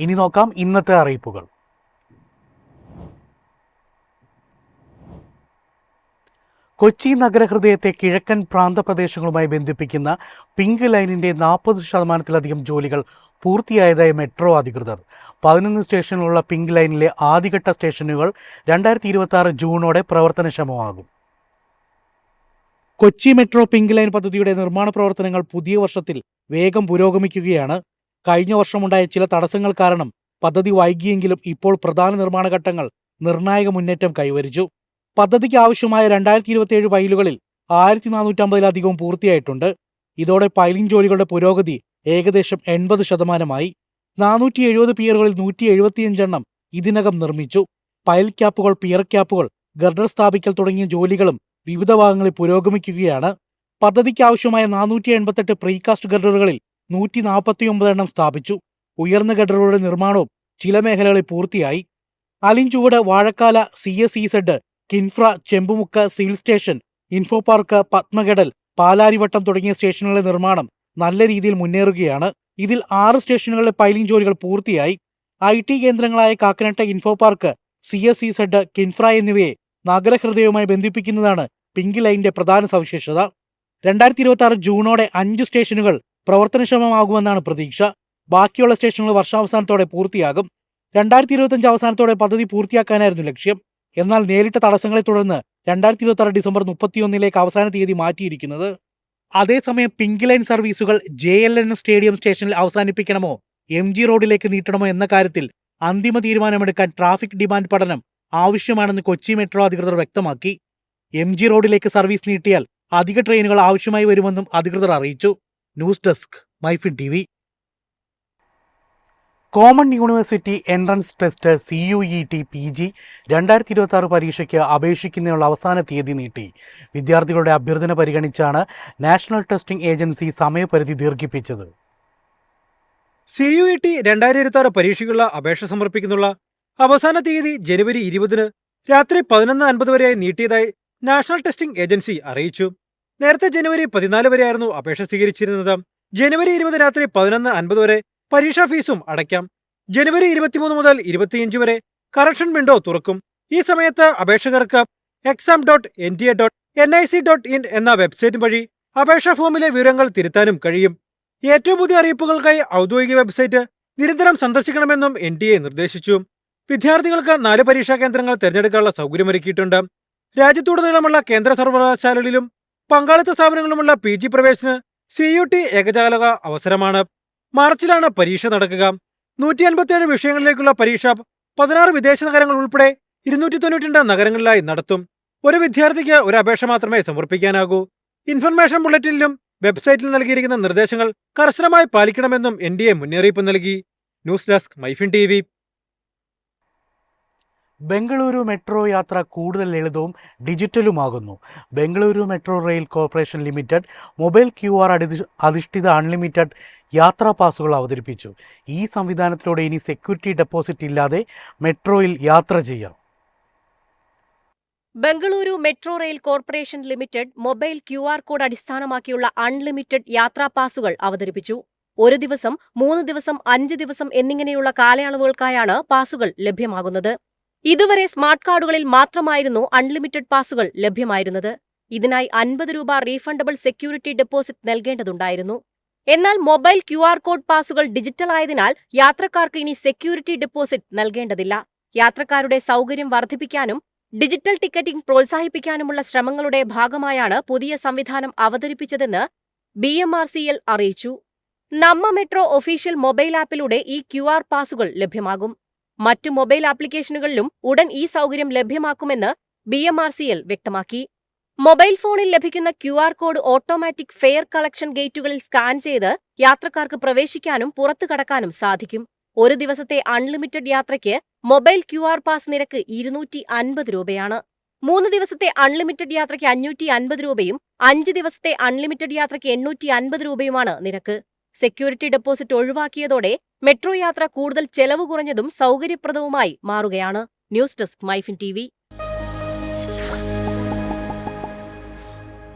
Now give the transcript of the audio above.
ഇനി നോക്കാം ഇന്നത്തെ അറിയിപ്പുകൾ. കൊച്ചി നഗരഹൃദയത്തെ കിഴക്കൻ പ്രാന്തപ്രദേശങ്ങളുമായി ബന്ധിപ്പിക്കുന്ന പിങ്ക് ലൈനിന്റെ 40% ജോലികൾ പൂർത്തിയായതായി മെട്രോ അധികൃതർ. 11 സ്റ്റേഷനുകളുള്ള പിങ്ക് ലൈനിലെ ആദ്യഘട്ട സ്റ്റേഷനുകൾ 2026 ജൂണോടെ പ്രവർത്തനക്ഷമമാകും. കൊച്ചി മെട്രോ പിങ്ക് ലൈൻ പദ്ധതിയുടെ നിർമ്മാണ പ്രവർത്തനങ്ങൾ പുതിയ വർഷത്തിൽ വേഗം പുരോഗമിക്കുകയാണ്. കഴിഞ്ഞ വർഷമുണ്ടായ ചില തടസ്സങ്ങൾ കാരണം പദ്ധതി വൈകിയെങ്കിലും ഇപ്പോൾ പ്രധാന നിർമ്മാണ ഘട്ടങ്ങൾ നിർണായക മുന്നേറ്റം കൈവരിച്ചു. പദ്ധതിക്ക് ആവശ്യമായ 2027 പൈലുകളിൽ 1450-ലധികവും പൂർത്തിയായിട്ടുണ്ട്. ഇതോടെ പൈലിംഗ് ജോലികളുടെ പുരോഗതി ഏകദേശം 80%. 470 പിയറുകളിൽ 175 ഇതിനകം നിർമ്മിച്ചു. പൈൽ ക്യാപ്പുകൾ, പിയർ ക്യാപ്പുകൾ, ഗർഡർ സ്ഥാപിക്കൽ തുടങ്ങിയ ജോലികളും വിവിധ ഭാഗങ്ങളിൽ പുരോഗമിക്കുകയാണ്. പദ്ധതിക്ക് ആവശ്യമായ 488 പ്രീകാസ്റ്റ് ഗർഡറുകളിൽ 149 സ്ഥാപിച്ചു. ഉയർന്ന ഗർഡറുകളുടെ നിർമ്മാണവും ചില മേഖലകളിൽ പൂർത്തിയായി. Alinchuvadu, Vazhakkala, CSEZ, Kinfra, Chembumukku, civil station, info park, Padmakadal, Palarivattam തുടങ്ങിയ സ്റ്റേഷനുകളുടെ നിർമ്മാണം നല്ല രീതിയിൽ മുന്നേറുകയാണ്. ഇതിൽ 6 സ്റ്റേഷനുകളിലെ പൈലിംഗ് ജോലികൾ പൂർത്തിയായി. IT കേന്ദ്രങ്ങളായ കാക്കനാട്ടെ ഇൻഫോ പാർക്ക്, CSEZ, കിൻഫ്ര എന്നിവയെ നഗരഹൃദയവുമായി ബന്ധിപ്പിക്കുന്നതാണ് പിങ്ക് ലൈനിന്റെ പ്രധാന സവിശേഷത. 2026 ജൂണോടെ 5 സ്റ്റേഷനുകൾ പ്രവർത്തനക്ഷമമാകുമെന്നാണ് പ്രതീക്ഷ. ബാക്കിയുള്ള സ്റ്റേഷനുകൾ വർഷാവസാനത്തോടെ പൂർത്തിയാകും. 2025 അവസാനത്തോടെ പദ്ധതി പൂർത്തിയാക്കാനായിരുന്നു ലക്ഷ്യം. എന്നാൽ നേരിട്ട തടസ്സങ്ങളെ തുടർന്ന് 2026 ഡിസംബർ 31 അവസാന തീയതി മാറ്റിയിരിക്കുന്നത്. അതേസമയം പിങ്ക് ലൈൻ സർവീസുകൾ JLN സ്റ്റേഡിയം സ്റ്റേഷനിൽ അവസാനിപ്പിക്കണമോ MG റോഡിലേക്ക് നീട്ടണമോ എന്ന കാര്യത്തിൽ അന്തിമ തീരുമാനമെടുക്കാൻ ട്രാഫിക് ഡിമാൻഡ് പഠനം ആവശ്യമാണെന്ന് കൊച്ചി മെട്രോ അധികൃതർ വ്യക്തമാക്കി. MG റോഡിലേക്ക് സർവീസ് നീട്ടിയാൽ അധിക ട്രെയിനുകൾ ആവശ്യമായി വരുമെന്നും അധികൃതർ അറിയിച്ചു. News desk, MyFin TV. Common university entrance test CUET PG 2026 പരീക്ഷയ്ക്ക് അപേക്ഷിക്കുന്നതിനുള്ള അവസാന തീയതി നീട്ടി. വിദ്യാർത്ഥികളുടെ അഭ്യർത്ഥന പരിഗണിച്ചാണ് നാഷണൽ ടെസ്റ്റിംഗ് ഏജൻസി സമയപരിധി ദീർഘിപ്പിച്ചത്. CUET 2026 പരീക്ഷയ്ക്കുള്ള അപേക്ഷ സമർപ്പിക്കുന്നുള്ള അവസാന തീയതി ജനുവരി 20 രാത്രി 11:50 വരെയായി നീട്ടിയതായി നാഷണൽ ടെസ്റ്റിംഗ് ഏജൻസി അറിയിച്ചു. നേരത്തെ ജനുവരി 14 വരെയായിരുന്നു അപേക്ഷ സ്വീകരിച്ചിരുന്നത്. ജനുവരി 20 രാത്രി 11:50 വരെ പരീക്ഷാ ഫീസും അടയ്ക്കാം. ജനുവരി 23 മുതൽ 25 വരെ കറക്ഷൻ വിൻഡോ തുറക്കും. ഈ സമയത്ത് അപേക്ഷകർക്ക് exam.nta.nic.in എന്ന വെബ്സൈറ്റ് വഴി അപേക്ഷാ ഫോമിലെ വിവരങ്ങൾ തിരുത്താനും കഴിയും. ഏറ്റവും പുതിയ അറിയിപ്പുകൾക്കായി ഔദ്യോഗിക വെബ്സൈറ്റ് നിരന്തരം സന്ദർശിക്കണമെന്നും NTA നിർദ്ദേശിച്ചു. വിദ്യാർത്ഥികൾക്ക് 4 പരീക്ഷാ കേന്ദ്രങ്ങൾ തിരഞ്ഞെടുക്കാനുള്ള സൗകര്യമൊരുക്കിയിട്ടുണ്ട്. രാജ്യത്തുടനീളമുള്ള കേന്ദ്ര സർവകലാശാലകളിലും പങ്കാളിത്ത സ്ഥാപനങ്ങളുമുള്ള PG പ്രവേശനത്തിന് CUET ഏകജാലക അവസരമാണ്. മാർച്ചിലാണ് പരീക്ഷ നടക്കുക. 157 വിഷയങ്ങളിലേക്കുള്ള പരീക്ഷ 16 വിദേശ നഗരങ്ങൾ ഉൾപ്പെടെ 292 നഗരങ്ങളിലായി നടത്തും. ഒരു വിദ്യാർത്ഥിക്ക് ഒരു അപേക്ഷ മാത്രമേ സമർപ്പിക്കാനാകൂ. ഇൻഫർമേഷൻ ബുള്ളറ്റിനിലും വെബ്സൈറ്റിൽ നൽകിയിരിക്കുന്ന നിർദ്ദേശങ്ങൾ കർശനമായി പാലിക്കണമെന്നും NTA മുന്നറിയിപ്പ് നൽകി. News desk, MyFin TV. Bengaluru metro യാത്ര കൂടുതൽ ലളിതവും ഡിജിറ്റലുമാകുന്നു. Bengaluru metro rail corporation limited mobile QR അധിഷ്ഠിത അൺലിമിറ്റഡ് യാത്രാ പാസുകൾ അവതരിപ്പിച്ചു. ഈ സംവിധാനത്തിലൂടെ ഇനി സെക്യൂരിറ്റി ഡെപ്പോസിറ്റ് ഇല്ലാതെ മെട്രോയിൽ യാത്ര ചെയ്യാം. Bengaluru metro rail corporation limited mobile QR code അടിസ്ഥാനമാക്കിയുള്ള അൺലിമിറ്റഡ് യാത്രാ പാസുകൾ അവതരിപ്പിച്ചു. 1 ദിവസം, 3 ദിവസം, 5 ദിവസം എന്നിങ്ങനെയുള്ള കാലയളവുകൾക്കായാണ് പാസുകൾ ലഭ്യമാകുന്നത്. ഇതുവരെ സ്മാർട്ട് കാർഡുകളിൽ മാത്രമായിരുന്നു അൺലിമിറ്റഡ് പാസുകൾ ലഭ്യമായിരുന്നത്. ഇതിനായി 50 രൂപ റീഫണ്ടബിൾ സെക്യൂരിറ്റി ഡെപ്പോസിറ്റ് നൽകേണ്ടതുണ്ടായിരുന്നു. എന്നാൽ മൊബൈൽ QR കോഡ് പാസുകൾ ഡിജിറ്റൽ ആയതിനാൽ യാത്രക്കാർക്ക് ഇനി സെക്യൂരിറ്റി ഡെപ്പോസിറ്റ് നൽകേണ്ടതില്ല. യാത്രക്കാരുടെ സൗകര്യം വർദ്ധിപ്പിക്കാനും ഡിജിറ്റൽ ടിക്കറ്റിംഗ് പ്രോത്സാഹിപ്പിക്കാനുമുള്ള ശ്രമങ്ങളുടെ ഭാഗമായാണ് പുതിയ സംവിധാനം അവതരിപ്പിച്ചതെന്ന് BMRCL അറിയിച്ചു. നമ്മ മെട്രോ ഒഫീഷ്യൽ മൊബൈൽ ആപ്പിലൂടെ ഈ QR പാസുകൾ ലഭ്യമാകും. മറ്റു മൊബൈൽ ആപ്ലിക്കേഷനുകളിലും ഉടൻ ഈ സൗകര്യം ലഭ്യമാക്കുമെന്ന് BMRCL വ്യക്തമാക്കി. മൊബൈൽ ഫോണിൽ ലഭിക്കുന്ന QR code automatic fare collection ഗേറ്റുകളിൽ സ്കാൻ ചെയ്ത് യാത്രക്കാർക്ക് പ്രവേശിക്കാനും പുറത്തു കടക്കാനും സാധിക്കും. 1 ദിവസത്തെ അൺലിമിറ്റഡ് യാത്രയ്ക്ക് മൊബൈൽ QR പാസ് നിരക്ക് 250 രൂപയാണ്. 3 ദിവസത്തെ അൺലിമിറ്റഡ് യാത്രയ്ക്ക് 550 രൂപയും 5 ദിവസത്തെ അൺലിമിറ്റഡ് യാത്രയ്ക്ക് 850 രൂപയുമാണ് നിരക്ക്. സെക്യൂരിറ്റി ഡെപ്പോസിറ്റ് ഒഴിവാക്കിയതോടെ മെട്രോ യാത്ര കൂടുതൽ ചെലവ് കുറഞ്ഞതും സൗകര്യപ്രദവുമായി മാറുകയാണ്. News desk, MyFin TV.